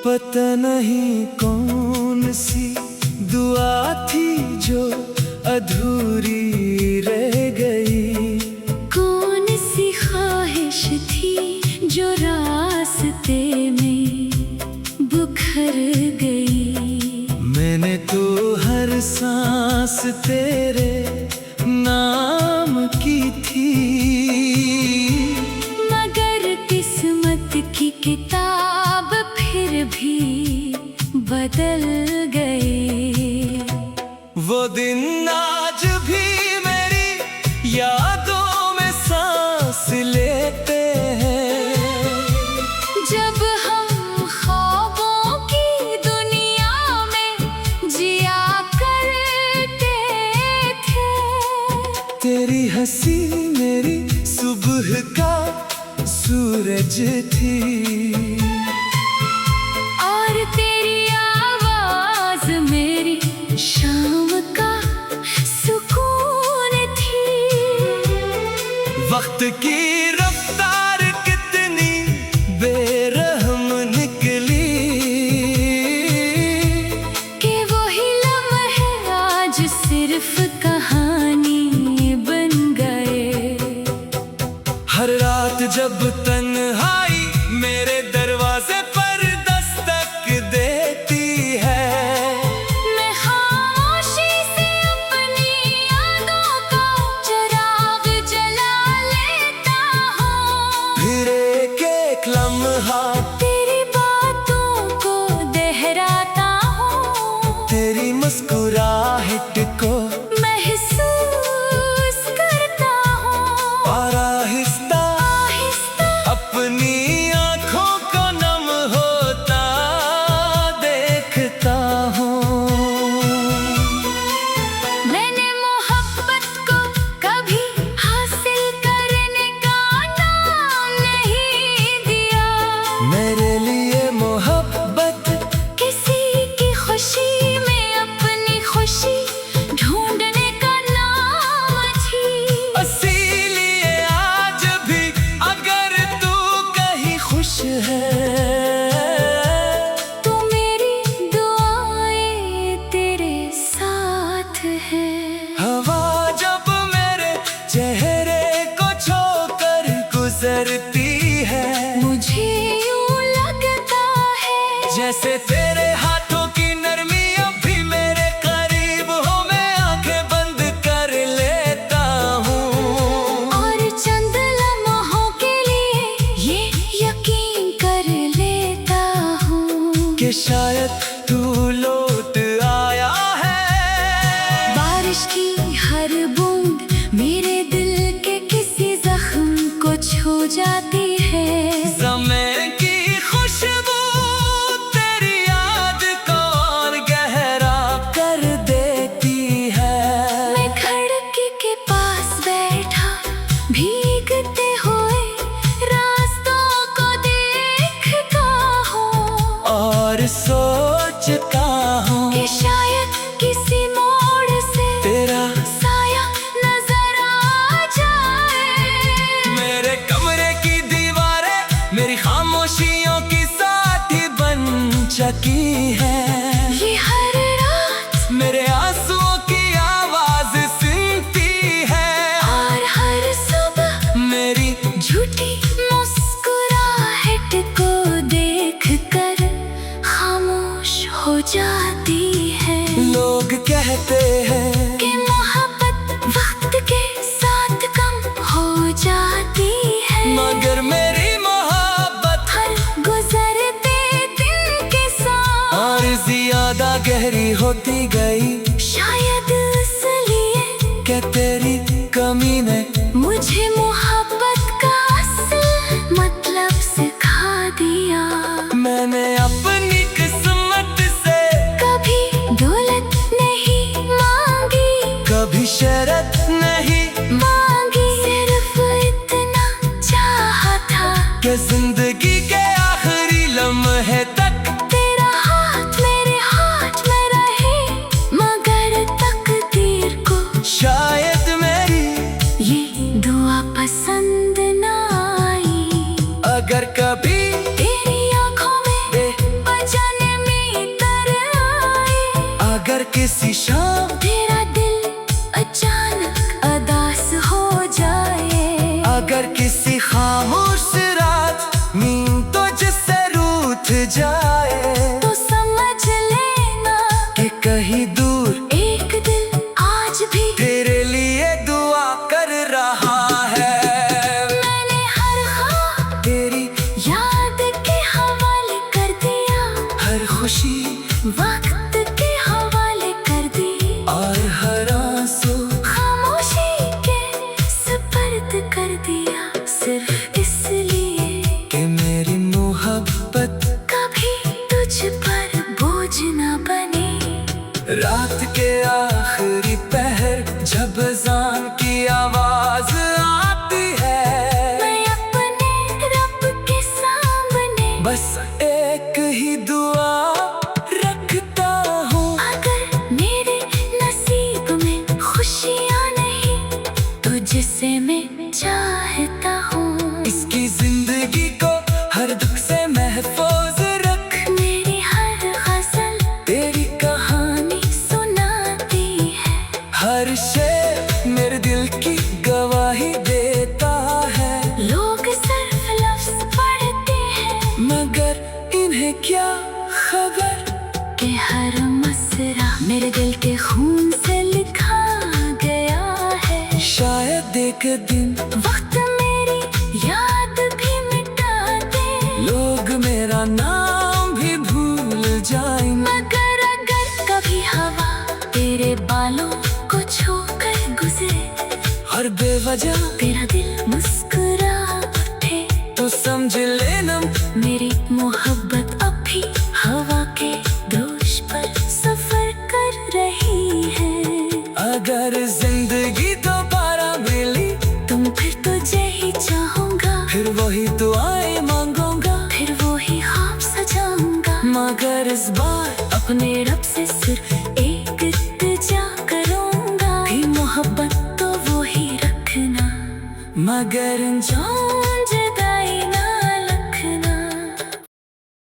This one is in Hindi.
पता नहीं कौन सी दुआ थी जो अधूरी रह गई, कौन सी ख्वाहिश थी जो रास्ते में बुखर गई। मैंने तो हर सांस तेरे नाम की थी, मगर किस्मत की किताब फिर भी बदल गए। वो दिन आज भी मेरी यादों में सांस लेते हैं, जब हम ख्वाबों की दुनिया में जिया करते थे। तेरी हंसी मेरी सुबह का सूरज थी, और तेरी आवाज मेरी शाम का सुकून थी। वक्त की रफ्तार कितनी बेरहम निकली, कि वही लम्हे आज सिर्फ कहानी बन गए। हर रात जब तन्हाई मेरे दरवाजे पर दस्तक देती है, मैं खामोशी से अपनी यादों का चिराग जला लेता हूँ। फिर एक एक लम्हा तेरी बातों को दोहराता हूँ, तेरी मुस्कुराहट को महसूस करता हूँ। और आहिस्ता आहिस्ता अपनी आँखों को नम होता देखता हूँ। मैंने मोहब्बत को कभी हासिल करने का नाम नहीं दिया, मेरे लिए मोहब्बत किसी की खुशी में अपनी खुशी ढूंढने का नाम थी। इसीलिए आज भी अगर तू कहीं खुश है, तो मेरी दुआएं तेरे साथ है। हवा जब मेरे चेहरे को छोकर गुजरती है, मुझे यूं लगता है जैसे तेरे हाथों की नरमी अब भी मेरे करीब हो। मैं आंखें बंद कर लेता हूँ, और चंद लम्हों के लिए ये यकीन कर लेता हूँ कि शायद तू लौट आया है। बारिश की हर बूंद मेरे दिल के किसी जख्म को छू जाती है। समय की खुशबू तेरी याद को और गहरा कर देती है। मैं खिड़की के पास बैठा भीगते हुए रास्तों को देखता हूँ, और सोचता हूँ कि शायद किसी मोड़ से तेरा साया नजर आ जाए। मेरे कमरे की दीवारें मेरी खामोशियों की साथी बन चुकी है। ये हर रात मेरे आंसुओं की आवाज सुनती है, और हर सुबह मेरी झूठी मुस्कुराहट को देखकर खामोश हो जाती है। लोग कहते हैं कि मोहब्बत वक्त के साथ कम हो जाती है, मगर मेरी मोहब्बत हर गुजरते दिन के साथ और ज्यादा गहरी होती गई। शायद इसलिए कि तेरी कमी ने मुझे मोहब्बत का असल मतलब सिखा दिया। मैंने अपनी किस्मत से कभी दौलत नहीं मांगी, कभी शरत नहीं मांगी, सिर्फ इतना चाहा था कि जिंदगी के आखिरी लम्हे तक तेरा हाथ मेरे हाथ में रहे। मगर तकदीर को शायद मेरी ये दुआ पसंद ना आई। अगर कभी तेरी आंखों में किसी शाम तेरा दिल अचानक अदास हो जाए, अगर किसी खामोश रात नींद तो जिससे रूठ जाए, तो समझ लेना कि कहीं दूर एक दिल आज भी तेरे लिए दुआ कर रहा है। मैंने हर ख्वाब तेरी याद के हवाले कर दिया, हर खुशी वक्त के हवाले कर दी, और हर आंसू खामोशी के सुपर्द कर दिया, सिर्फ इसलिए कि मेरी मोहब्बत कभी तुझ पर बोझ न बने। रात के आखिरी पहर जब अज़ान की आवाज आती है, मैं अपने रब के सामने बस एक ही दुआ रखता हूँ, अगर मेरे नसीब में खुशियाँ नहीं तो जिसे मैं चाहता हूँ, इसकी जिंदगी को हर दुख से महफूज रख। मेरी हर गजल तेरी कहानी सुनाती है, हर शेर मेरे दिल की गवाही देता है, लोग सिर्फ लफ्ज पढ़ते हैं मगर इन्हें क्या खबर कि हर मसरा मेरे दिल के खून से लिखा गया है। शायद एक दिन वक्त मेरी याद भी मिटा दे, लोग मेरा नाम भी भूल जाएंगे, मगर अगर कभी हवा तेरे बालों को छूकर गुजरे और बेवजह तेरा दिल मुस्कुरा उठे, तो समझ लेना मेरी मोहब्बत अब भी हवा के दोष पर सफर कर रही है। अगर जिंदगी दोबारा मिली तुम फिर तुझे ही चाहूंगा, फिर वही दुआएं मांगूंगा, फिर वो ही ख्वाब सजाऊंगा, मगर इस बार अपने रब से सिर्फ एक इल्तिजा करूंगा, भी मोहब्बत तो वो ही रखना, मगर जो